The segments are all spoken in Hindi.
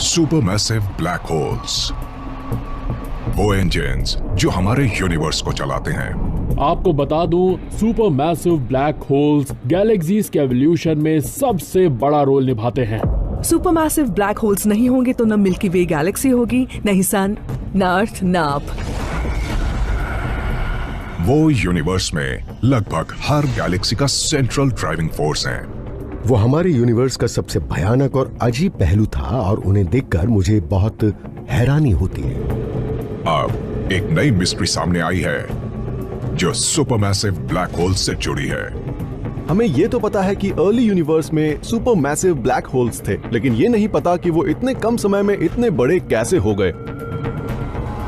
सुपरमैसिव ब्लैक होल्स, वो इंजन्स जो हमारे यूनिवर्स को चलाते हैं। आपको बता दूं, super massive black holes galaxies के एवोल्यूशन में सबसे बड़ा रोल निभाते हैं। सुपर मैसिव ब्लैक होल्स नहीं होंगे तो न मिल्की वे गैलेक्सी होगी, न ही सन, न अर्थ, न आप। वो यूनिवर्स में लगभग हर गैलेक्सी का सेंट्रल ड्राइविंग फोर्स है। वो हमारे यूनिवर्स का सबसे भयानक और अजीब पहलू था और उन्हें देखकर मुझे बहुत हैरानी होती है। अब एक नई मिस्ट्री सामने आई है जो सुपरमैसिव ब्लैक होल से जुड़ी है। हमें ये तो पता है कि अर्ली यूनिवर्स में सुपर मैसिव ब्लैक होल्स थे, लेकिन ये नहीं पता कि वो इतने कम समय में इतने बड़े कैसे हो गए।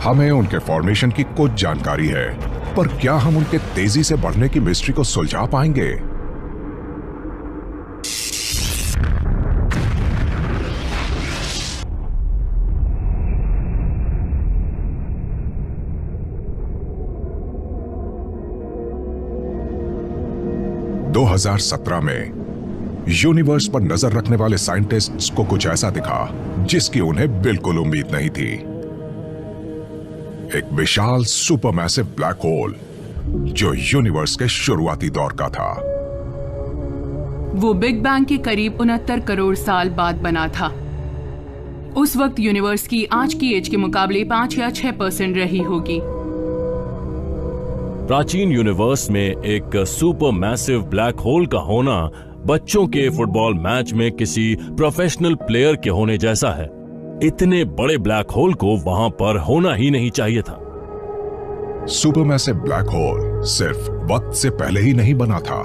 हमें उनके फॉर्मेशन की कुछ जानकारी है, पर क्या हम उनके तेजी से बढ़ने की मिस्ट्री को सुलझा पाएंगे? दो 2017 में यूनिवर्स पर नजर रखने वाले साइंटिस्ट्स को कुछ ऐसा दिखा जिसकी उन्हें बिल्कुल उम्मीद नहीं थी। एक विशाल सुपरमैसिव ब्लैक होल जो यूनिवर्स के शुरुआती दौर का था। वो बिग बैंग के करीब 69 करोड़ साल बाद बना था। उस वक्त यूनिवर्स की आज की एज के मुकाबले 5 या 6% रही होगी। प्राचीन यूनिवर्स में एक सुपर मैसिव ब्लैक होल का होना बच्चों के फुटबॉल मैच में किसी प्रोफेशनल प्लेयर के होने जैसा है। इतने बड़े ब्लैक होल को वहां पर होना ही नहीं चाहिए था। सुपरमैसिव ब्लैक होल सिर्फ वक्त से पहले ही नहीं बना था,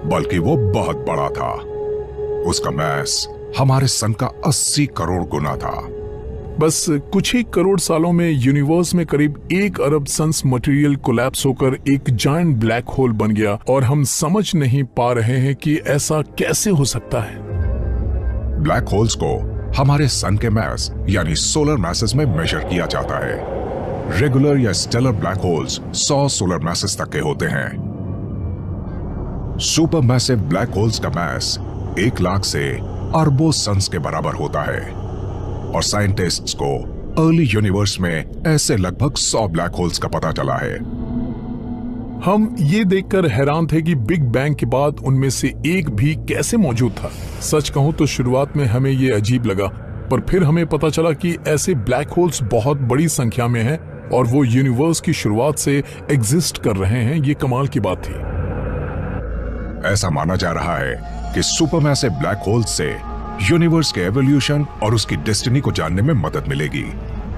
बल्कि वो बहुत बड़ा था। उसका मैस हमारे सन का 80 करोड़ गुना था। बस कुछ ही करोड़ सालों में यूनिवर्स में करीब 1 अरब सन्स मटेरियल कोलैप्स होकर एक जायंट ब्लैक होल बन गया और हम समझ नहीं पा रहे हैं कि ऐसा कैसे हो सकता है। ब्लैक होल्स को हमारे सन के मैस यानी सोलर मैसेस में मेजर किया जाता है। रेगुलर या stellar black holes 100 solar masses तक के होते हैं। सुपरमैसिव ब्लैक होल्स का मैस 1 लाख से अरबों सन्स के बराबर होता है और साइंटिस्ट्स को अर्ली यूनिवर्स में ऐसे लगभग 100 ब्लैक होल्स का पता चला है। हम ये देखकर हैरान थे कि बिग बैंग के बाद उनमें से एक भी कैसे मौजूद था। सच कहूं तो शुरुआत में हमें ये अजीब लगा, पर फिर हमें पता चला कि ऐसे ब्लैक होल्स बहुत बड़ी संख्या में हैं और वो यूनिवर्स की शुरुआत से एग्जिस्ट कर रहे हैं। ये कमाल की बात थी। ऐसा माना जा रहा है कि सुपरमैसिव ब्लैक होल्स से यूनिवर्स के एवोल्यूशन और उसकी डेस्टिनी को जानने में मदद मिलेगी।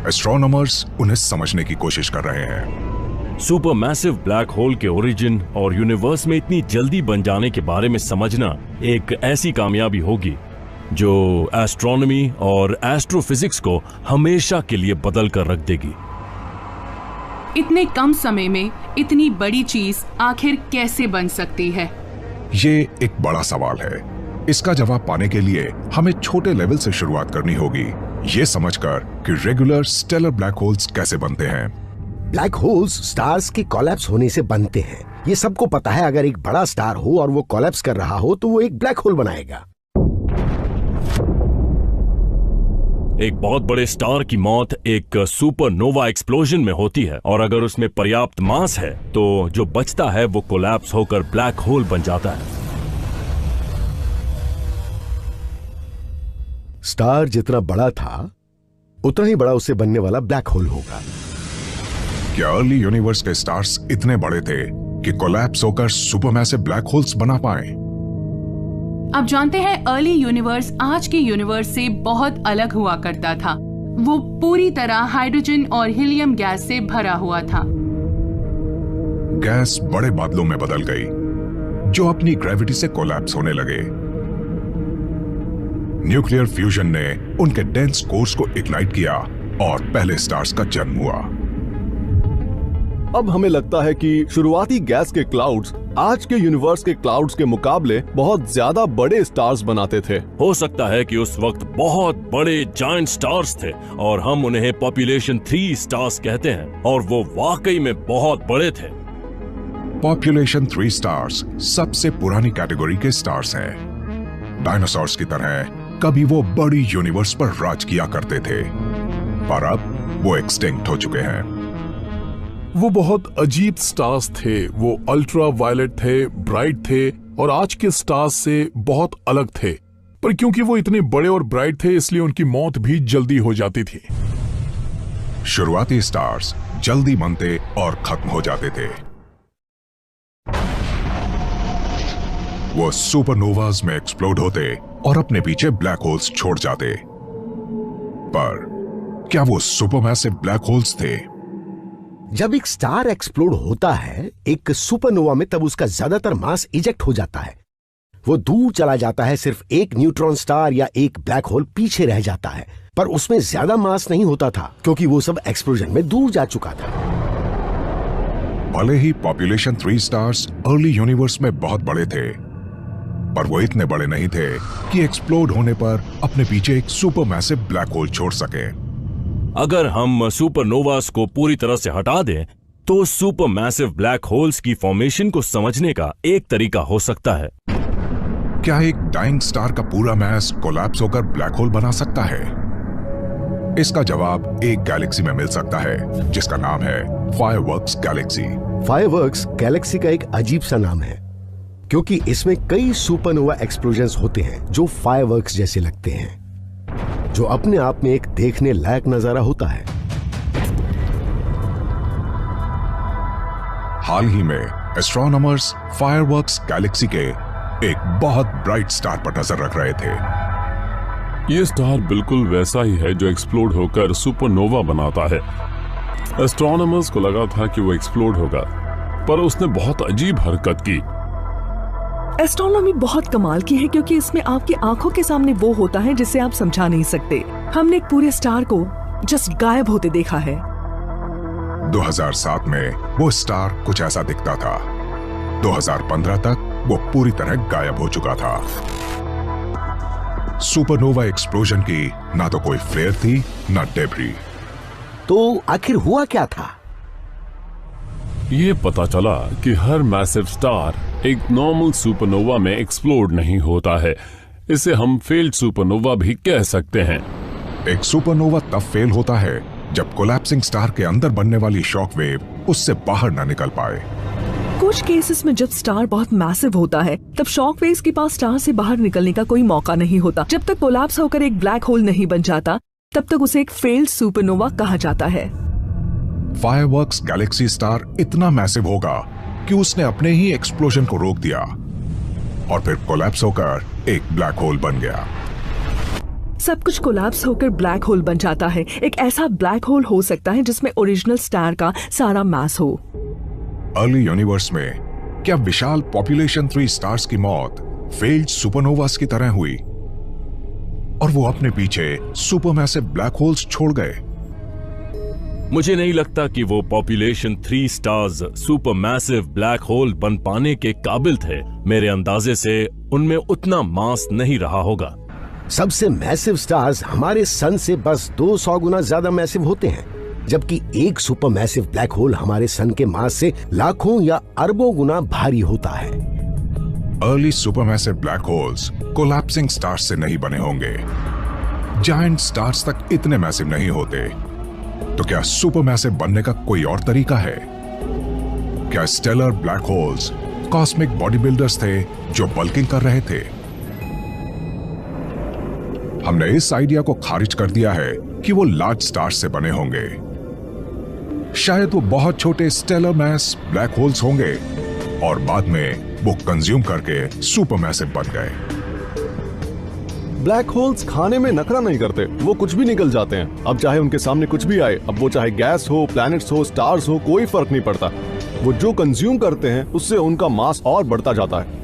एस्ट्रोनॉमर्स उन्हें समझने की कोशिश कर रहे हैं। सुपरमैसिव ब्लैक होल के ओरिजिन और यूनिवर्स में इतनी जल्दी बन जाने के बारे में समझना एक ऐसी कामयाबी होगी जो एस्ट्रोनॉमी और एस्ट्रोफिजिक्स को हमेशा के लिए बदल कर रख देगी। इतने कम समय में इतनी बड़ी चीज आखिर कैसे बन सकती है? ये एक बड़ा सवाल है। इसका जवाब पाने के लिए हमें छोटे लेवल से शुरुआत करनी होगी, ये समझकर कि रेगुलर स्टेलर ब्लैक होल्स कैसे बनते हैं। ब्लैक होल्स स्टार्स के कोलैप्स होने से बनते हैं। ये सबको पता है। अगर एक बड़ा स्टार हो और वो कोलैप्स कर रहा हो तो वो एक ब्लैक होल बनाएगा। एक बहुत बड़े स्टार की मौत एक सुपरनोवा एक्सप्लोजन में होती है और अगर उसमें पर्याप्त मास है तो जो बचता है वो कोलैप्स होकर ब्लैक होल बन जाता है। स्टार जितना बड़ा था उतना ही बड़ा उससे बनने वाला ब्लैक होल होगा। क्या अर्ली यूनिवर्स के स्टार्स इतने बड़े थे कि कोलैप्स होकर सुपरमैसिव ब्लैक होल्स बना पाए? अब जानते हैं अर्ली यूनिवर्स आज के यूनिवर्स से बहुत अलग हुआ करता था। वो पूरी तरह हाइड्रोजन और हीलियम गैस से भरा हुआ था। गैस बड़े बादलों में बदल गई जो अपनी ग्रेविटी से कोलैप्स होने लगे। न्यूक्लियर फ्यूजन ने उनके डेंस कोर्स को इग्नाइट किया और पहले स्टार्स का जन्म हुआ। अब हमें लगता है कि शुरुआती गैस के क्लाउड्स आज के यूनिवर्स के क्लाउड्स के मुकाबले बहुत ज्यादा बड़े स्टार्स बनाते थे। हो सकता है कि उस वक्त बहुत बड़े जायंट स्टार्स थे और हम उन्हें पॉपुलेशन 3 स्टार्स कहते हैं और वो वाकई में बहुत बड़े थे। पॉपुलेशन 3 स्टार्स सबसे पुरानी कैटेगरी के स्टार्स हैं। डायनासोर्स की तरह कभी वो बड़ी यूनिवर्स पर राज किया करते थे, पर अब वो एक्सटिंक्ट हो चुके हैं। वो बहुत अजीब स्टार्स थे। वो अल्ट्रा वायलेट थे, ब्राइट थे और आज के स्टार्स से बहुत अलग थे। पर क्योंकि वो इतने बड़े और ब्राइट थे, इसलिए उनकी मौत भी जल्दी हो जाती थी। शुरुआती स्टार्स जल्दी बनते और खत्म हो जाते थे। वो सुपरनोवाज में एक्सप्लोड होते और अपने पीछे ब्लैक होल्स छोड़ जाते। पर क्या वो सुपरमैसिव ब्लैक होल्स थे? जब एक स्टार एक्सप्लोड होता है एक सुपरनोवा में, तब उसका ज्यादातर मास इजेक्ट हो जाता है। वो दूर चला जाता है, सिर्फ एक न्यूट्रॉन स्टार या एक ब्लैक होल पीछे रह जाता है, पर उसमें ज्यादा मास नहीं होता था क्योंकि वो सब एक्सप्लोजन में दूर जा चुका था। भले ही पॉपुलेशन 3 स्टार्स अर्ली यूनिवर्स में बहुत बड़े थे, पर वो इतने बड़े नहीं थे कि एक्सप्लोड होने पर अपने पीछे एक सुपरमैसिव ब्लैक होल छोड़ सके। अगर हम सुपरनोवास को पूरी तरह से हटा दें, तो सुपरमैसिव ब्लैक होल्स की फॉर्मेशन को समझने का एक तरीका हो सकता है। क्या एक डाइंग स्टार का पूरा मैस कोलैप्स होकर ब्लैक होल बना सकता है? इसका जवाब एक गैलेक्सी में मिल सकता है जिसका नाम है फायरवर्क्स गैलेक्सी। फायरवर्क्स गैलेक्सी का एक अजीब सा नाम है क्योंकि इसमें कई सुपरनोवा एक्सप्लोजन्स होते हैं जो फायरवर्क्स जैसे लगते हैं, जो अपने आप में एक देखने लायक नजारा होता है। हाल ही में एस्ट्रोनॉमर्स फायरवर्क्स गैलेक्सी के एक बहुत ब्राइट स्टार पर नजर रख रहे थे। ये स्टार बिल्कुल वैसा ही है जो एक्सप्लोड होकर सुपरनोवा बनाता है। एस्ट्रोनॉमर्स को लगा था कि वो एक्सप्लोड होगा, पर उसने बहुत अजीब हरकत की। एस्ट्रोनॉमी बहुत कमाल की है क्योंकि इसमें आपकी आंखों के सामने वो होता है जिसे आप समझा नहीं सकते। हमने एक पूरे स्टार को जस्ट गायब होते देखा है। 2007 में वो स्टार कुछ ऐसा दिखता था। 2015 तक वो पूरी तरह गायब हो चुका था। सुपरनोवा एक्सप्लोजन की ना तो कोई फ्लेयर थी ना डेब्री। तो आखिर हुआ क्या था? ये पता चला कि हर मैसिव स्टार एक नॉर्मल सुपरनोवा में एक्सप्लोड नहीं होता है। इसे हम फेल्ड सुपरनोवा भी कह सकते हैं। एक सुपरनोवा तब फेल होता है जब कोलैप्सिंग स्टार के अंदर बनने वाली शॉक वेव उससे बाहर ना निकल पाए। कुछ केसेस में जब स्टार बहुत मैसिव होता है तब शॉक वेव्स के पास स्टार से बाहर निकलने का कोई मौका नहीं होता। जब तक कोलैप्स होकर एक ब्लैक होल नहीं बन जाता तब तक उसे एक फेल्ड सुपरनोवा कहा जाता है। फायरवर्क्स गैलेक्सी स्टार इतना मैसिव होगा कि उसने अपने ही एक्सप्लोजन को रोक दिया और फिर कोलैप्स होकर एक ब्लैक होल बन गया। सब कुछ कोलैप्स होकर ब्लैक होल बन जाता है। एक ऐसा ब्लैक होल हो सकता है जिसमें ओरिजिनल स्टार का सारा मास हो। अर्ली यूनिवर्स में क्या विशाल पॉपुलेशन 3 स्टार्स की मौत फेल्ड सुपरनोवास की तरह हुई और वो अपने पीछे सुपरमैसिव ब्लैक होल्स छोड़ गए? मुझे नहीं लगता कि वो population 3 stars supermassive black hole बन पाने के काबिल थे। मेरे अंदाजे से उनमें उतना मास नहीं रहा होगा। सबसे मैसिव स्टार्स हमारे सन से बस 200 गुना ज्यादा मैसिव होते हैं, जबकि एक सुपर मैसिव ब्लैक होल हमारे सन के मास से लाखों या अरबों गुना भारी होता है। Early supermassive black holes collapsing stars से नहीं बने होंगे। जायंट स्टार्स तक इतने मैसिव नहीं होते। तो क्या सुपरमैसिव बनने का कोई और तरीका है? क्या stellar black holes cosmic body builders थे जो बल्किंग कर रहे थे? हमने इस आइडिया को खारिज कर दिया है कि वो लार्ज स्टार्स से बने होंगे। शायद वो बहुत छोटे स्टेलर मैस ब्लैक होल्स होंगे और बाद में वो कंज्यूम करके सुपरमैसिव बन गए। ब्लैक होल्स खाने में नखरा नहीं करते, वो कुछ भी निकल जाते हैं। अब चाहे उनके सामने कुछ भी आए, अब वो चाहे गैस हो, प्लैनेट्स हो, स्टार्स हो, कोई फर्क नहीं पड़ता। वो जो कंज्यूम करते हैं उससे उनका मास और बढ़ता जाता है।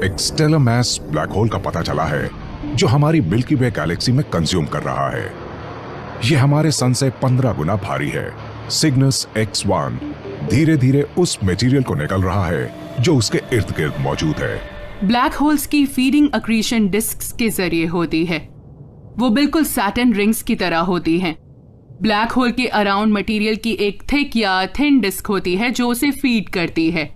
एक स्टेलर मैस ब्लैक होल का पता चला है जो हमारी मिल्की वे गैलेक्सी में कंज्यूम कर रहा है। यह हमारे सन से 15 गुना भारी है। सिग्नस X1 धीरे धीरे उस मटेरियल को निकल रहा है जो उसके इर्द गिर्द मौजूद है। ब्लैक होल्स की फीडिंग अक्रीशन डिस्क्स के जरिए होती है। वो बिल्कुल सैटर्न रिंग्स की तरह होती हैं। ब्लैक होल के अराउंड मटेरियल की एक थिक या थिन डिस्क होती है जो उसे फीड करती है।